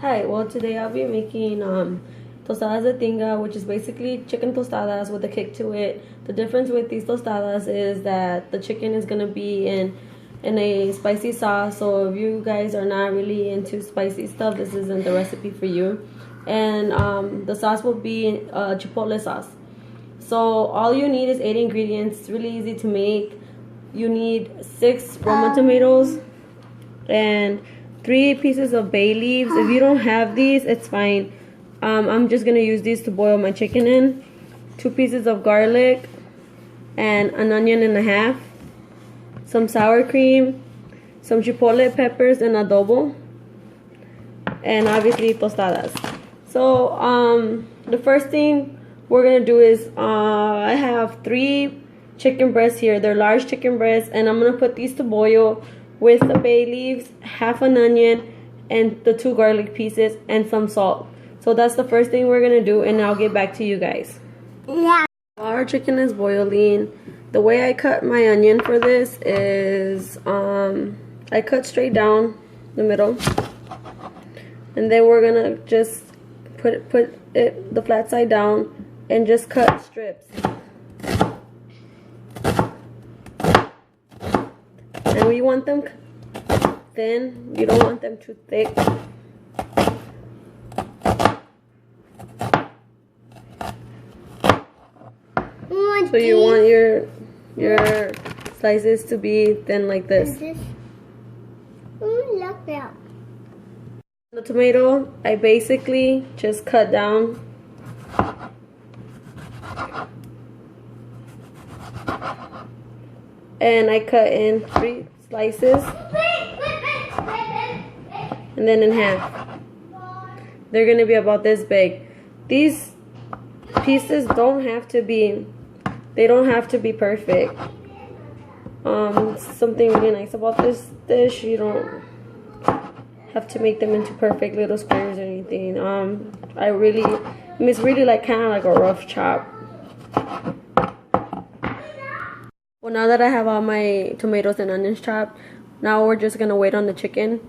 Hi, well today I'll be making tostadas de tinga, which is basically chicken tostadas with a kick to it. The difference with these tostadas is that the chicken is gonna be in a spicy sauce. So if you guys are not really into spicy stuff, this isn't the recipe for you. And the sauce will be chipotle sauce. So all you need is 8 ingredients. It's really easy to make. You need 6 Roma tomatoes and 3 pieces of bay leaves. If you don't have these, it's fine. I'm just gonna use these to boil my chicken in. 2 pieces of garlic and an onion and a half, some sour cream, some chipotle peppers and adobo, and obviously tostadas. So the first thing we're gonna do is I have 3 chicken breasts here. They're large chicken breasts, and I'm gonna put these to boil with the bay leaves, half an onion, and the 2 garlic pieces, and some salt. So that's the first thing we're gonna do, and I'll get back to you guys. Yeah. While our chicken is boiling, the way I cut my onion for this is I cut straight down the middle, and then we're gonna just put it the flat side down and just cut strips. And we want them thin. You don't want them too thick. So you want your slices to be thin like this. Look out. The tomato, I basically just cut down. And I cut in 3 slices. And then in half. They're going to be about this big. These pieces don't have to be perfect. Something really nice about this dish, you don't have to make them into perfect little squares or anything. It's really like kind of like a rough chop. Well, now that I have all my tomatoes and onions chopped, now we're just gonna wait on the chicken.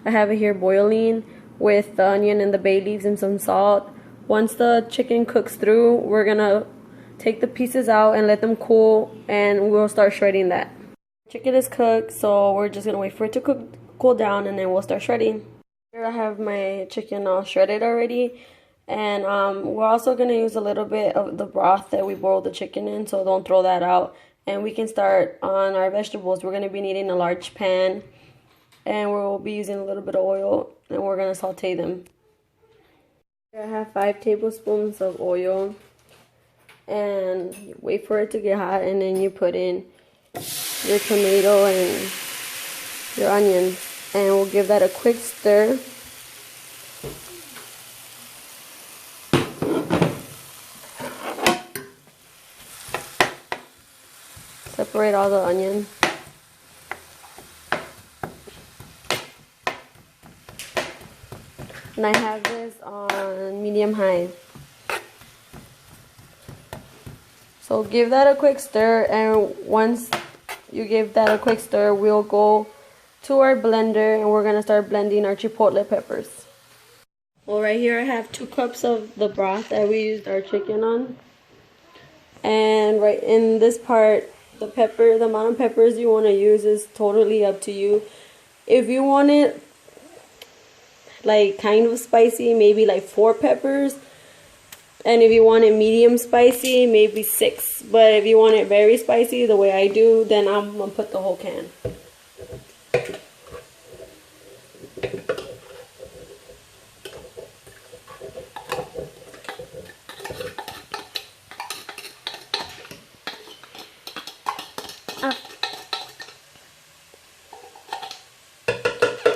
I have it here boiling with the onion and the bay leaves and some salt. Once the chicken cooks through, we're gonna take the pieces out and let them cool, and we'll start shredding that. Chicken is cooked, so we're just gonna wait for it to cool down, and then we'll start shredding. Here I have my chicken all shredded already, and we're also gonna use a little bit of the broth that we boiled the chicken in, so don't throw that out. And we can start on our vegetables. We're gonna be needing a large pan, and we'll be using a little bit of oil, and we're gonna saute them. Here I have 5 tablespoons of oil, and wait for it to get hot, and then you put in your tomato and your onions, and we'll give that a quick stir. Separate all the onion. And I have this on medium high. So give that a quick stir, and once you give that a quick stir, we'll go to our blender and we're gonna start blending our chipotle peppers. Well, right here I have 2 cups of the broth that we used our chicken on. And right in this part, the amount of peppers you want to use is totally up to you. If you want it like kind of spicy, maybe like 4 peppers. And if you want it medium spicy, maybe 6. But if you want it very spicy, the way I do, then I'm going to put the whole can.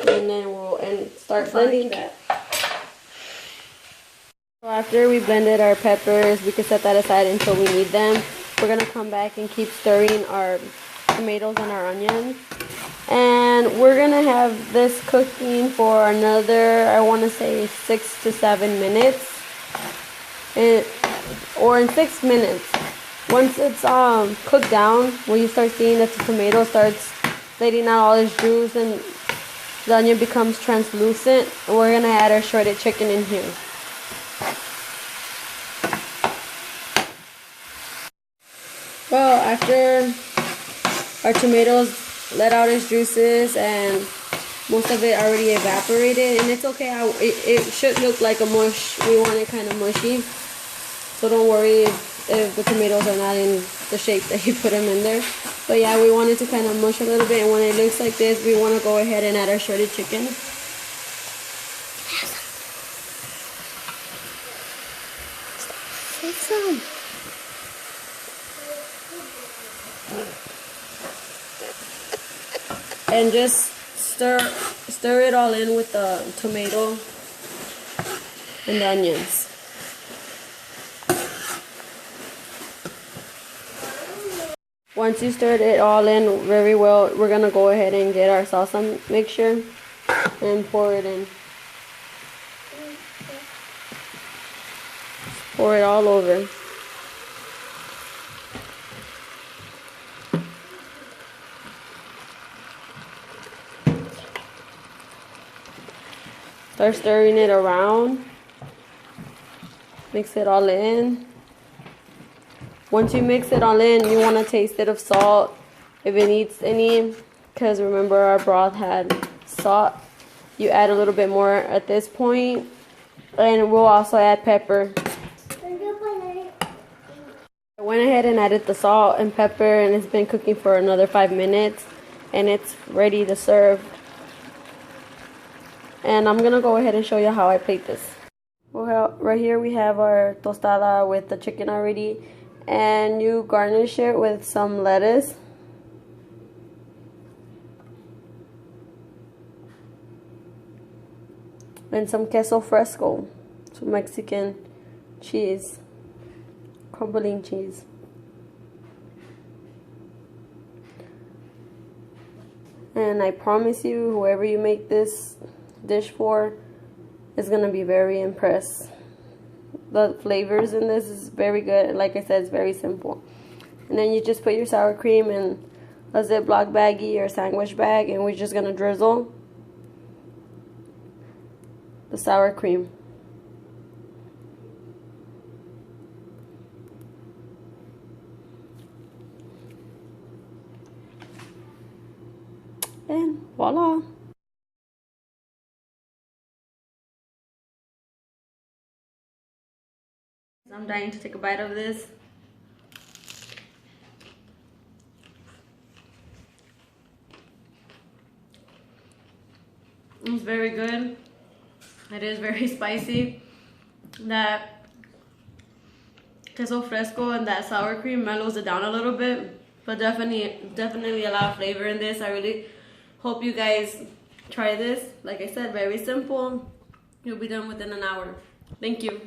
And then we'll start blending that. So after we blended our peppers, we can set that aside until we need them. We're gonna come back and keep stirring our tomatoes and our onions, and we're gonna have this cooking for another, I want to say 6 to 7 minutes, or in 6 minutes. Once it's cooked down, when you start seeing that the tomato starts letting out all its juice and the onion becomes translucent. We're gonna add our shredded chicken in here. Well, after our tomatoes let out its juices and most of it already evaporated, and it's okay, it should look like a mush. We want it kind of mushy, so don't worry if the tomatoes are not in the shape that you put them in there. But yeah, we want it to kind of mush a little bit, and when it looks like this, we want to go ahead and add our shredded chicken. Take some. And just stir it all in with the tomato and the onions. Once you stirred it all in very well, we're gonna go ahead and get our salsa mixture and pour it in. Pour it all over. Start stirring it around. Mix it all in. Once you mix it all in, you want to taste it of salt, if it needs any, because remember our broth had salt. You add a little bit more at this point, and we'll also add pepper. I went ahead and added the salt and pepper, and it's been cooking for another 5 minutes, and it's ready to serve. And I'm gonna go ahead and show you how I plate this. Well, right here we have our tostada with the chicken already, and you garnish it with some lettuce. And some queso fresco, some Mexican cheese, crumbling cheese. And I promise you, whoever you make this dish for is gonna be very impressed. The flavors in this is very good. Like I said, it's very simple. And then you just put your sour cream in a Ziploc baggie or sandwich bag, and we're just gonna drizzle the sour cream. And voila. I'm dying to take a bite of this. It's very good. It is very spicy. That queso fresco and that sour cream mellows it down a little bit, but definitely a lot of flavor in this. I really hope you guys try this. Like I said, very simple. You'll be done within an hour. Thank you.